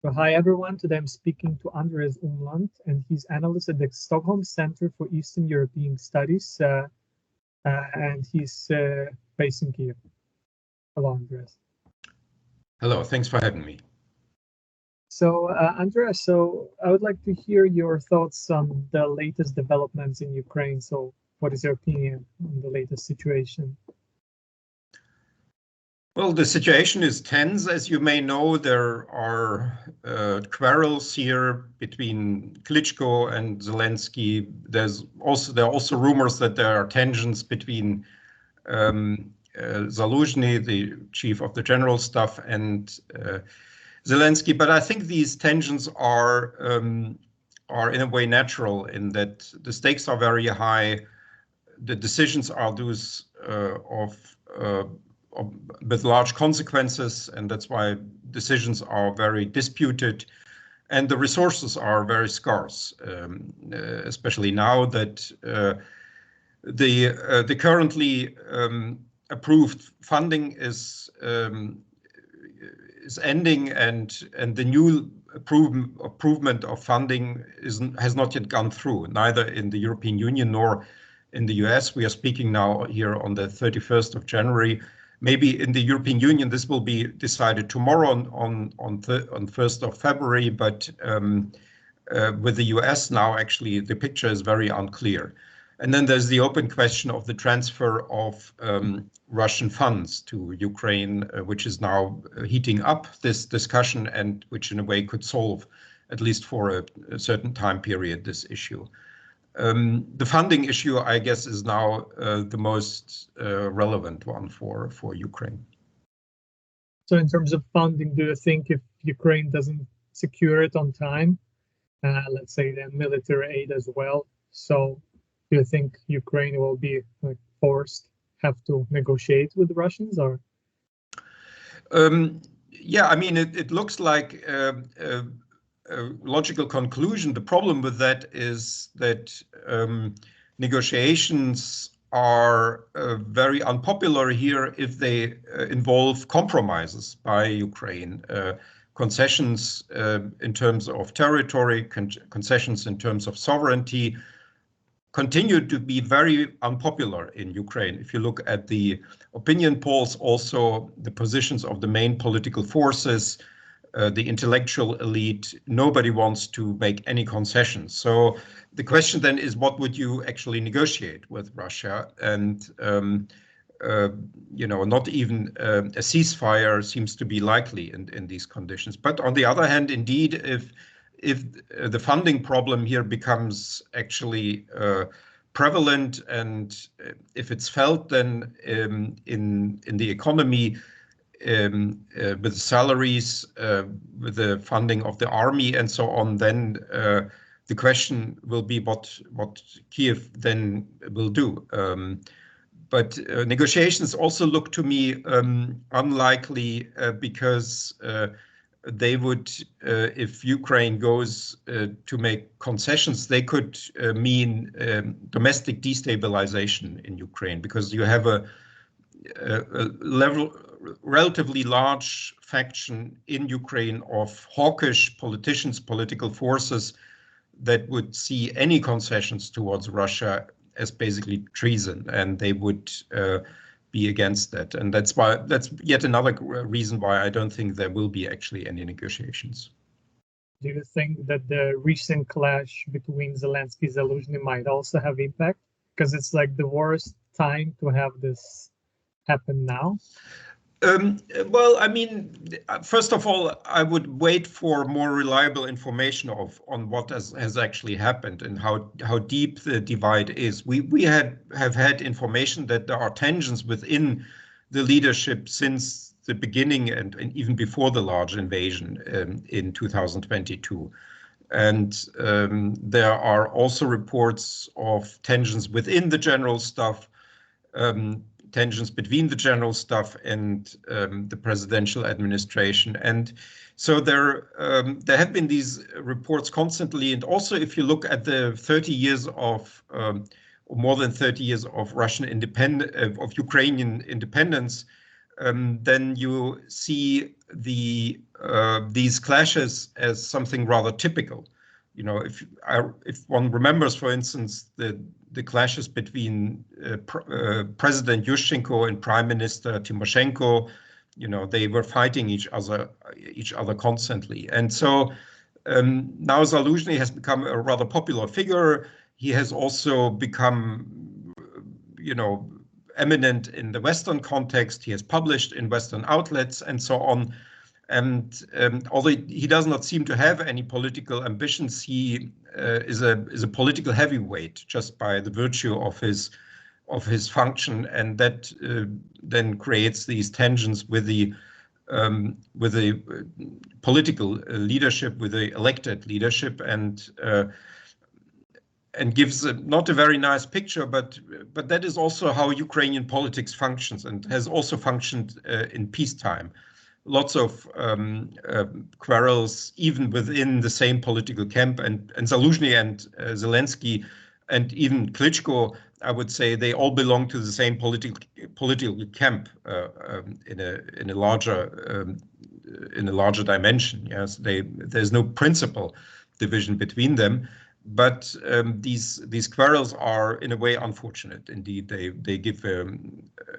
So hi everyone, today I'm speaking to Andreas Umland, and he's analyst at the Stockholm Center for Eastern European Studies, and he's based in Kyiv. Hello, Andreas. Hello, thanks for having me. So Andreas, I would like to hear your thoughts on the latest developments in Ukraine. So what is your opinion on the latest situation? Well, the situation is tense. As you may know, there are quarrels here between Klitschko and Zelensky. There are also rumors that there are tensions between Zaluzhny, the chief of the general staff, and Zelensky. But I think these tensions are in a way natural in that the stakes are very high. The decisions are those with large consequences, and that's why decisions are very disputed, and the resources are very scarce, especially now that the currently approved funding is ending, and the new improvement of funding has not yet gone through, neither in the European Union nor in the US. We are speaking now here on the 31st of January. Maybe in the European Union, this will be decided tomorrow on 1st of February, but with the US now, actually, the picture is very unclear. And then there's the open question of the transfer of Russian funds to Ukraine, which is now heating up this discussion and which in a way could solve, at least for a certain time period, this issue. The funding issue, I guess, is now the most relevant one for Ukraine. So in terms of funding, do you think if Ukraine doesn't secure it on time, let's say the military aid as well, so do you think Ukraine will be have to negotiate with the Russians, or? Yeah, I mean, it looks like a logical conclusion. The problem with that is that negotiations are very unpopular here if they involve compromises by Ukraine, concessions in terms of territory, concessions in terms of sovereignty, continue to be very unpopular in Ukraine. If you look at the opinion polls, also the positions of the main political forces, the intellectual elite, nobody wants to make any concessions. So the question then is, what would you actually negotiate with Russia? And not even a ceasefire seems to be likely in these conditions. But on the other hand, indeed, if the funding problem here becomes actually prevalent, and if it's felt then in the economy, with salaries, with the funding of the army and so on, then the question will be what Kyiv then will do. But negotiations also look to me unlikely because they would, if Ukraine goes to make concessions, they could mean domestic destabilization in Ukraine, because you have a relatively large faction in Ukraine of hawkish politicians, political forces that would see any concessions towards Russia as basically treason, and they would be against that. And that's yet another reason why I don't think there will be actually any negotiations. Do you think that the recent clash between Zelensky and Zaluzhny might also have impact? Because it's like the worst time to have this happen now. Well, I mean, first of all, I would wait for more reliable information on what has actually happened and how deep the divide is. We have had information that there are tensions within the leadership since the beginning and even before the large invasion in 2022. And there are also reports of tensions within the general staff, tensions between the general staff and the presidential administration. And so there have been these reports constantly. And also, if you look at the 30 years of, or more than 30 years of Ukrainian independence, then you see these clashes as something rather typical. You know, if one remembers, for instance, the clashes between President Yushchenko and Prime Minister Tymoshenko, you know, they were fighting each other constantly. And so now Zaluzhny has become a rather popular figure. He has also become, you know, eminent in the Western context. He has published in Western outlets and so on. And although he does not seem to have any political ambitions, he is a political heavyweight just by the virtue of his function, and that then creates these tensions with the political leadership, with the elected leadership, and gives not a very nice picture, but that is also how Ukrainian politics functions and has also functioned in peacetime. Lots of quarrels, even within the same political camp, and Zaluzhny and Zelensky and even Klitschko, I would say, they all belong to the same political camp in a larger dimension. Yes, there's no principal division between them, but these quarrels are in a way unfortunate. Indeed, they give a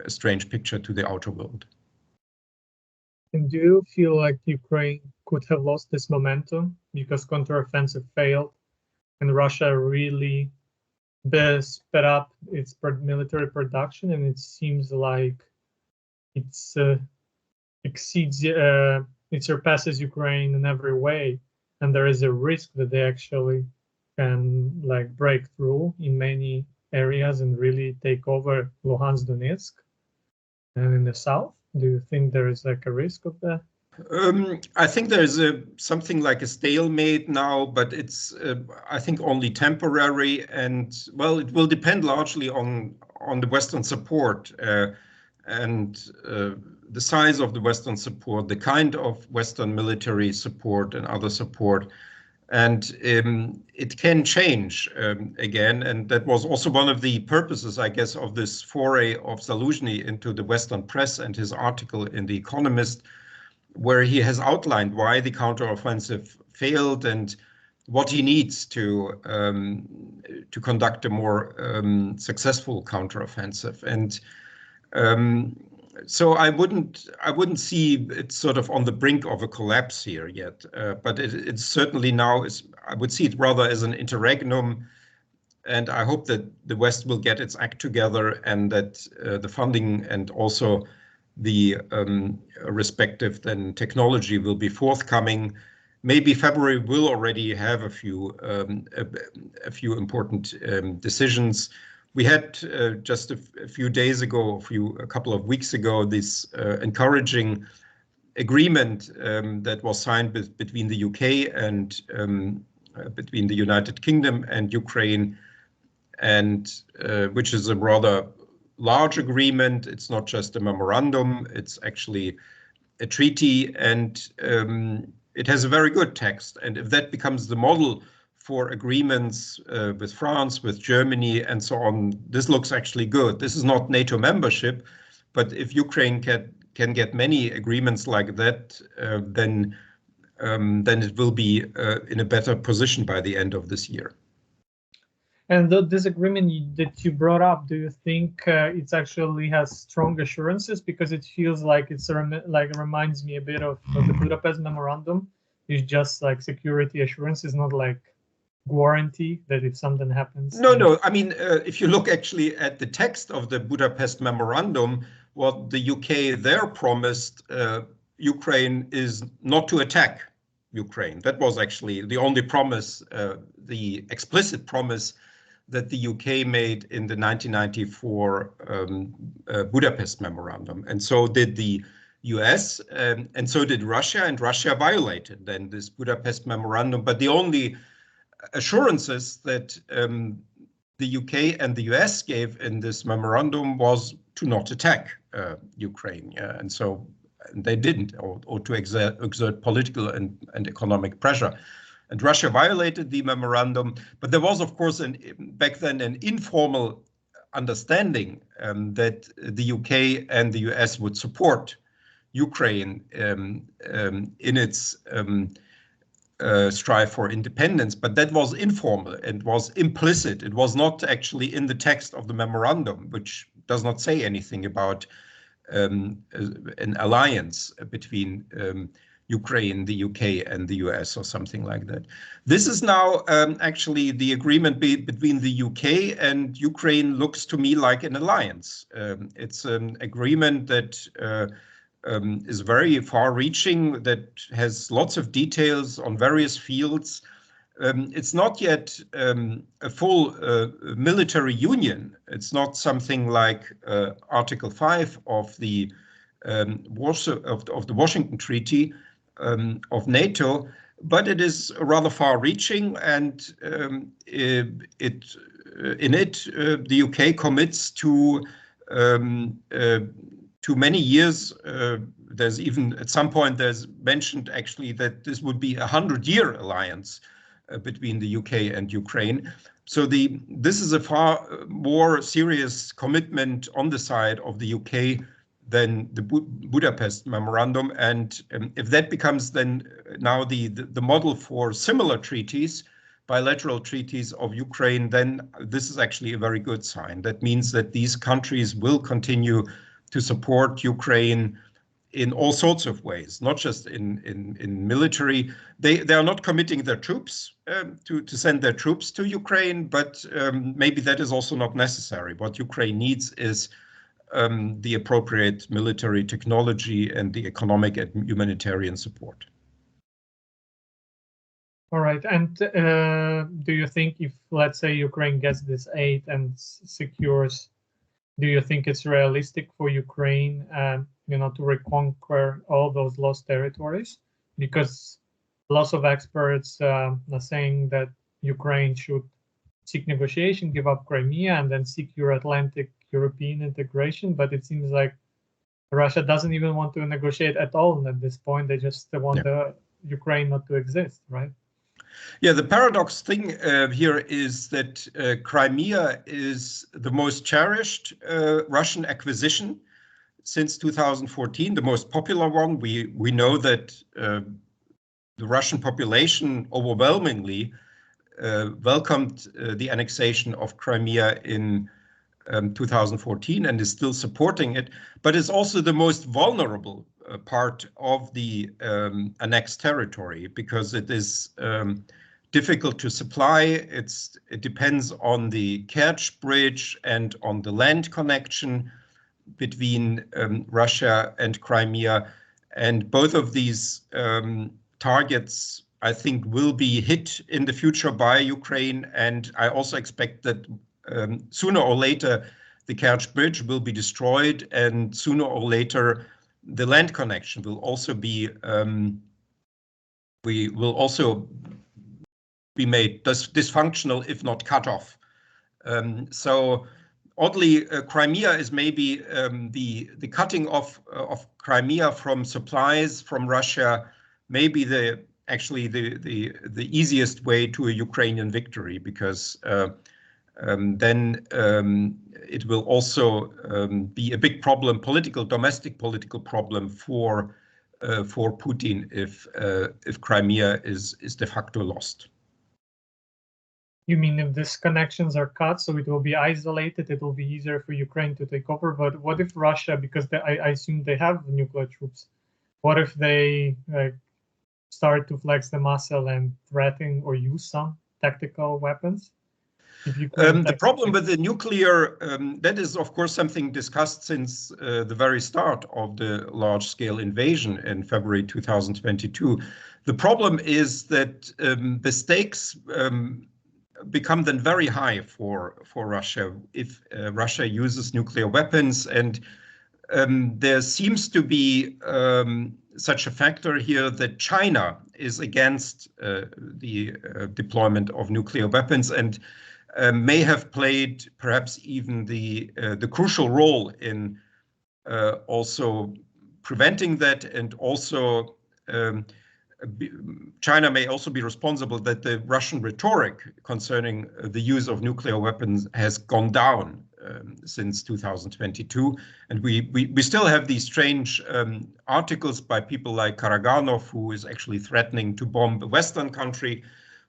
strange picture to the outer world. And do you feel like Ukraine could have lost this momentum because counteroffensive failed and Russia really sped up its military production, and it seems like it surpasses Ukraine in every way, and there is a risk that they actually can like break through in many areas and really take over Luhansk, Donetsk, and in the south? Do you think there is like a risk of that? I think there is something like a stalemate now, but it's I think only temporary, and well, it will depend largely on the Western support and the size of the Western support, the kind of Western military support and other support. And it can change again. And that was also one of the purposes, I guess, of this foray of Zaluzhny into the Western press and his article in The Economist, where he has outlined why the counteroffensive failed and what he needs to conduct a more successful counteroffensive. And so I wouldn't see it sort of on the brink of a collapse here yet, but it's certainly now I would see it rather as an interregnum, and I hope that the West will get its act together and that the funding and also the respective then technology will be forthcoming. Maybe February will already have a few important decisions. We had just a few days ago, a couple of weeks ago, this encouraging agreement that was signed between the UK and between the United Kingdom and Ukraine, and which is a rather large agreement. It's not just a memorandum; it's actually a treaty, and it has a very good text. And if that becomes the model for agreements with France, with Germany, and so on, this looks actually good. This is not NATO membership, but if Ukraine can get many agreements like that, then it will be in a better position by the end of this year. And this agreement that you brought up, do you think it actually has strong assurances? Because it feels like it reminds me a bit of the Budapest Memorandum. It's just like security assurance. It's not like guarantee that if something happens. No. I mean, if you look actually at the text of the Budapest Memorandum, what the UK there promised Ukraine is not to attack Ukraine. That was actually the only promise, the explicit promise that the UK made in the 1994 Budapest Memorandum. And so did the US, and so did Russia, and Russia violated then this Budapest Memorandum. But the only assurances that the UK and the US gave in this memorandum was to not attack Ukraine. And so they didn't, or to exert political and economic pressure. And Russia violated the memorandum, but there was, of course, back then an informal understanding that the UK and the US would support Ukraine in its strive for independence, but that was informal and was implicit. It was not actually in the text of the memorandum, which does not say anything about an alliance between Ukraine, the UK, and the US or something like that. This is now actually the agreement between the UK and Ukraine looks to me like an alliance. It's an agreement that is very far-reaching, that has lots of details on various fields. It's not yet a full military union. It's not something like Article 5 of the Washington Treaty of NATO, but it is rather far-reaching, and in it the UK commits to many years. There's even at some point there's mentioned actually that this would be a 100-year alliance between the UK and Ukraine. So this is a far more serious commitment on the side of the UK than the Budapest Memorandum. And if that becomes then now the model for similar treaties, bilateral treaties of Ukraine, then this is actually a very good sign. That means that these countries will continue to support Ukraine in all sorts of ways, not just in military. They are not committing their troops to send their troops to Ukraine, but maybe that is also not necessary. What Ukraine needs is the appropriate military technology and the economic and humanitarian support. All right. And do you think if, let's say, Ukraine gets this aid and secures, do you think it's realistic for Ukraine, to reconquer all those lost territories? Because lots of experts are saying that Ukraine should seek negotiation, give up Crimea, and then seek Euro-Atlantic European integration. But it seems like Russia doesn't even want to negotiate at all at this point. They just want Ukraine not to exist, right? Yeah, the paradox thing here is that Crimea is the most cherished Russian acquisition since 2014, the most popular one. We know that the Russian population overwhelmingly welcomed the annexation of Crimea in 2014 and is still supporting it, but it's also the most vulnerable part of the annexed territory because it is difficult to supply. It depends on the Kerch Bridge and on the land connection between Russia and Crimea, and both of these targets, I think, will be hit in the future by Ukraine, and I also expect that sooner or later the Kerch Bridge will be destroyed, and sooner or later the land connection will also be made dysfunctional, if not cut off. So oddly, Crimea is maybe the cutting off of Crimea from supplies from Russia, maybe the easiest way to a Ukrainian victory, because then it will also be a big problem, domestic political problem for Putin if Crimea is de facto lost. You mean if these connections are cut, so it will be isolated, it will be easier for Ukraine to take over? But what if Russia, because I assume they have nuclear troops, what if they start to flex the muscle and threaten or use some tactical weapons? The problem with the nuclear, that is of course something discussed since the very start of the large-scale invasion in February 2022. The problem is that the stakes become then very high for Russia if Russia uses nuclear weapons, and there seems to be such a factor here that China is against the deployment of nuclear weapons and may have played perhaps even the crucial role in also preventing that, and also China may also be responsible that the Russian rhetoric concerning the use of nuclear weapons has gone down since 2022. And we still have these strange articles by people like Karaganov, who is actually threatening to bomb a Western country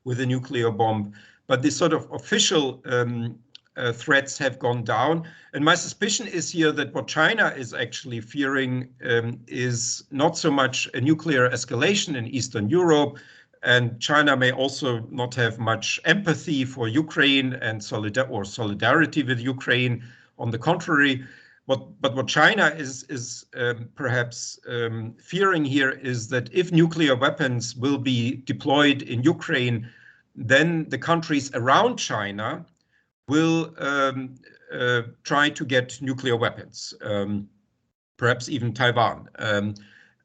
with a nuclear bomb. But this sort of official threats have gone down. And my suspicion is here that what China is actually fearing is not so much a nuclear escalation in Eastern Europe, and China may also not have much empathy for Ukraine and solidarity with Ukraine. On the contrary, but what China is perhaps fearing here is that if nuclear weapons will be deployed in Ukraine, then the countries around China will try to get nuclear weapons, perhaps even Taiwan.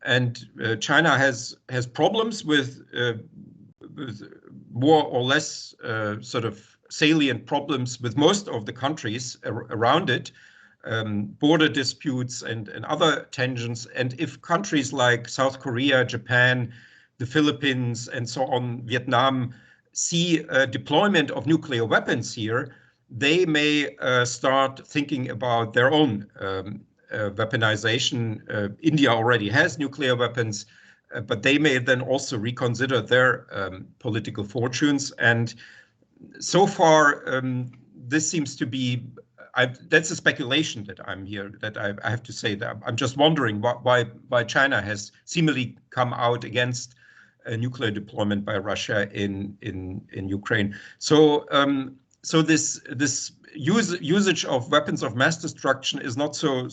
And China has problems with more or less sort of salient problems with most of the countries around it, border disputes and other tensions. And if countries like South Korea, Japan, the Philippines, and so on, Vietnam, see a deployment of nuclear weapons here, they may start thinking about their own weaponization. India already has nuclear weapons, but they may then also reconsider their political fortunes. And so far, this seems to be, that's a speculation that I'm here, that I have to say that I'm just wondering why China has seemingly come out against a nuclear deployment by Russia in Ukraine. So this usage of weapons of mass destruction is not so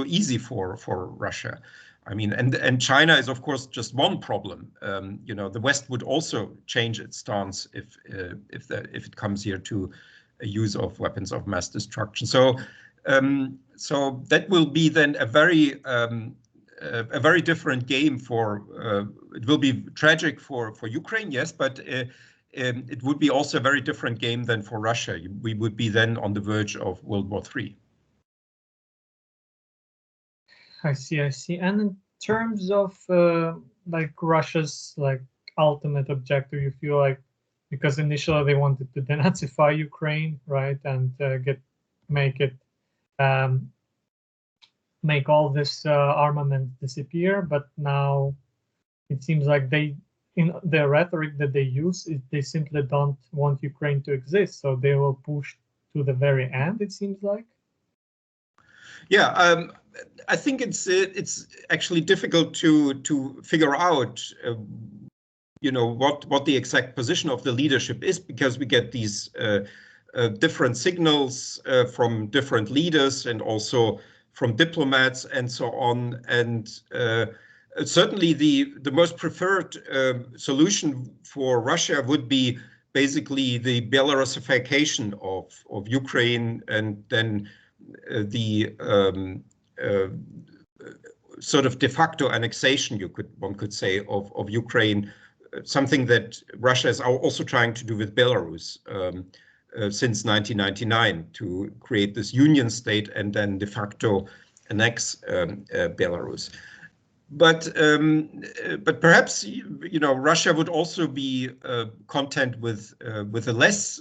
easy for Russia. I mean, and China is of course just one problem. The West would also change its stance if it comes here to a use of weapons of mass destruction. So that will be then a very different game for. It will be tragic for Ukraine, yes, but. It would be also a very different game than for Russia. We would be then on the verge of World War III. I see. And in terms of like Russia's ultimate objective, you feel like, because initially they wanted to denazify Ukraine, right, and make all this armament disappear, but now it seems like in the rhetoric that they use, they simply don't want Ukraine to exist, so they will push to the very end, it seems like. Yeah, I think it's actually difficult to figure out, what the exact position of the leadership is, because we get these different signals from different leaders and also from diplomats and so on, and. Certainly, the most preferred solution for Russia would be basically the Belarusification of Ukraine, and then the sort of de facto annexation, one could say, of Ukraine, something that Russia is also trying to do with Belarus since 1999, to create this union state and then de facto annex Belarus. But perhaps Russia would also be content with less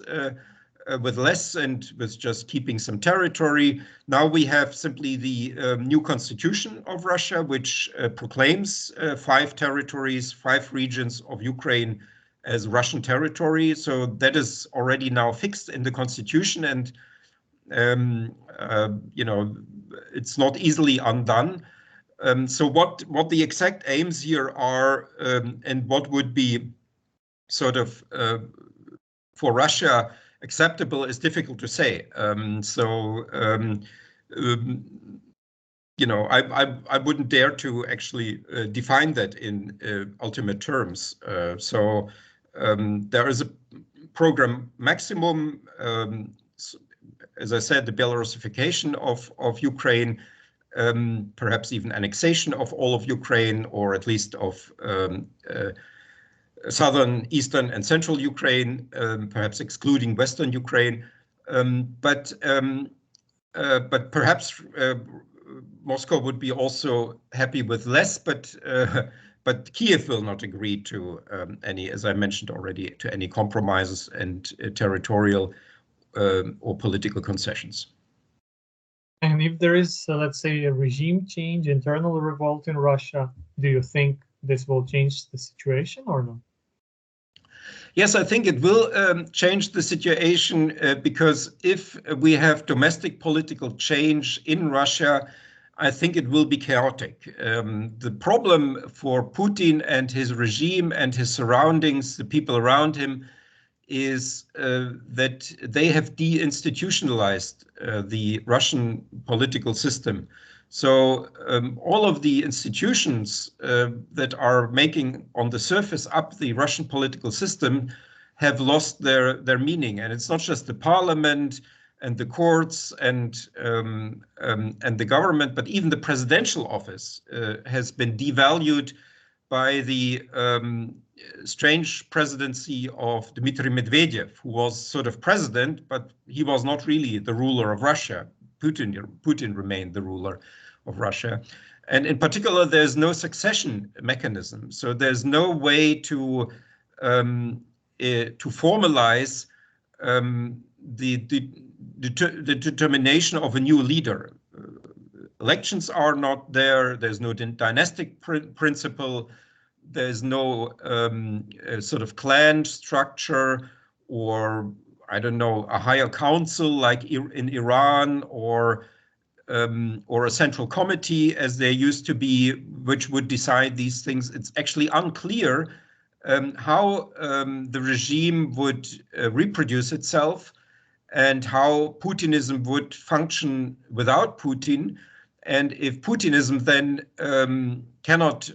and with just keeping some territory. Now we have simply the new constitution of Russia, which proclaims 5 territories, 5 regions of Ukraine as Russian territory. So that is already now fixed in the constitution, and it's not easily undone. So what the exact aims here are, and what would be sort of for Russia acceptable, is difficult to say. I wouldn't dare to actually define that in ultimate terms. There is a program maximum, as I said, the Belarusification of Ukraine. Perhaps even annexation of all of Ukraine, or at least of southern, eastern, and central Ukraine, perhaps excluding western Ukraine. But perhaps Moscow would be also happy with less, but Kyiv will not agree to any, as I mentioned already, to any compromises and territorial or political concessions. And if there is, let's say, a regime change, internal revolt in Russia, do you think this will change the situation or not? Yes, I think it will change the situation because if we have domestic political change in Russia, I think it will be chaotic. The problem for Putin and his regime and his surroundings, the people around him, is that they have deinstitutionalized the Russian political system. So all of the institutions that are making on the surface up the Russian political system have lost their meaning. And it's not just the parliament and the courts and the government, but even the presidential office has been devalued by the strange presidency of Dmitry Medvedev, who was sort of president, but he was not really the ruler of Russia. Putin remained the ruler of Russia. And in particular, there's no succession mechanism. So there's no way to formalize the determination of a new leader. Elections are not there. There's no dynastic principle. There's no sort of clan structure, or I don't know, a higher council like in Iran, or a central committee as there used to be, which would decide these things. It's actually unclear how the regime would reproduce itself and how Putinism would function without Putin. And if Putinism then cannot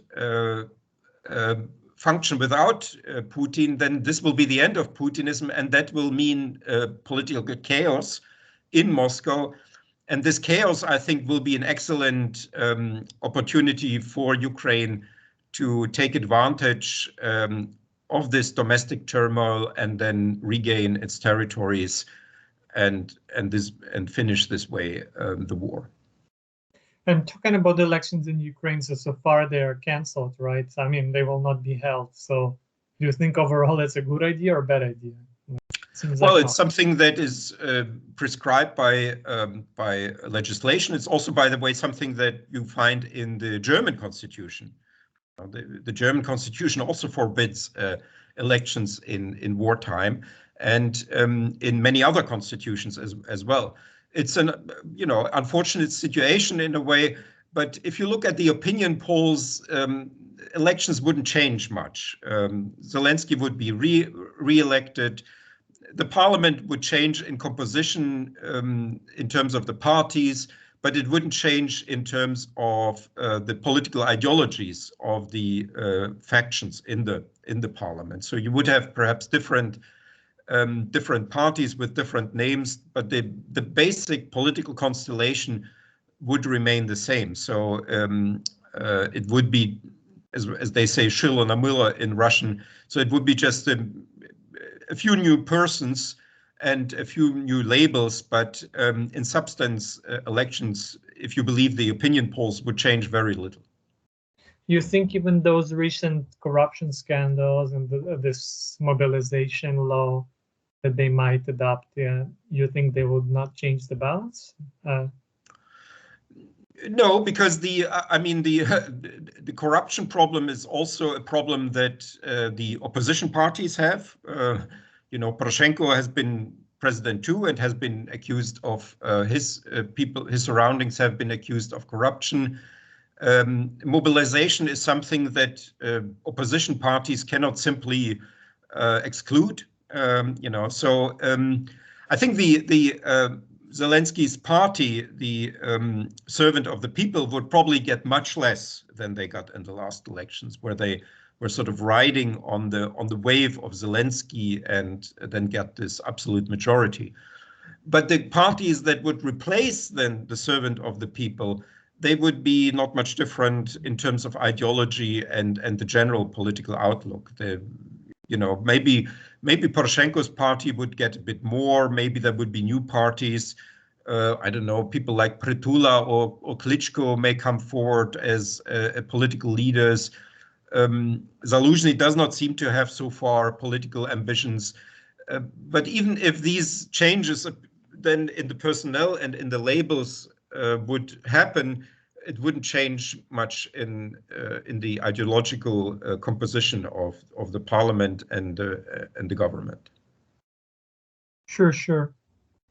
function without Putin, then this will be the end of Putinism, and that will mean political chaos in Moscow. And this chaos, I think, will be an excellent opportunity for Ukraine to take advantage of this domestic turmoil and then regain its territories and finish this way the war. And talking about the elections in Ukraine, so far they are cancelled, right? I mean, they will not be held. So do you think overall it's a good idea or a bad idea? Well, it's something that is prescribed by legislation. It's also, by the way, something that you find in the German constitution. The German constitution also forbids elections in wartime, and in many other constitutions as well. It's an unfortunate situation in a way, but if you look at the opinion polls, elections wouldn't change much. Zelensky would be re-elected. The parliament would change in composition in terms of the parties, but it wouldn't change in terms of the political ideologies of the factions in the parliament. So you would have perhaps different parties with different names, but the basic political constellation would remain the same. So it would be, as they say, shilo na milo in Russian. So it would be just a few new persons and a few new labels, but in substance, elections, if you believe the opinion polls, would change very little. You think even those recent corruption scandals and this mobilization law that they might adopt, you think they would not change the balance? No, because the corruption problem is also a problem that the opposition parties have. Poroshenko has been president too and has been accused of his surroundings have been accused of corruption. Mobilization is something that opposition parties cannot simply exclude. So I think the Zelensky's party, the Servant of the People, would probably get much less than they got in the last elections, where they were sort of riding on the wave of Zelensky and then get this absolute majority. But the parties that would replace then the Servant of the People, they would be not much different in terms of ideology and the general political outlook. Maybe Poroshenko's party would get a bit more. Maybe there would be new parties. I don't know, people like Prytula or Klitschko may come forward as political leaders. Zaluzhny does not seem to have so far political ambitions. But even if these changes then in the personnel and in the labels would happen, it wouldn't change much in the ideological composition of the parliament and the government. Sure.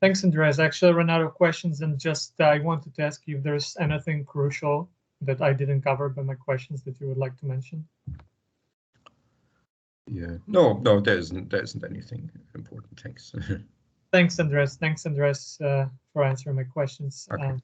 Thanks, Andreas. Actually, I ran out of questions, and just I wanted to ask you if there's anything crucial that I didn't cover by my questions that you would like to mention. Yeah, no, there isn't anything important. Thanks. Thanks, Andreas. For answering my questions. Okay.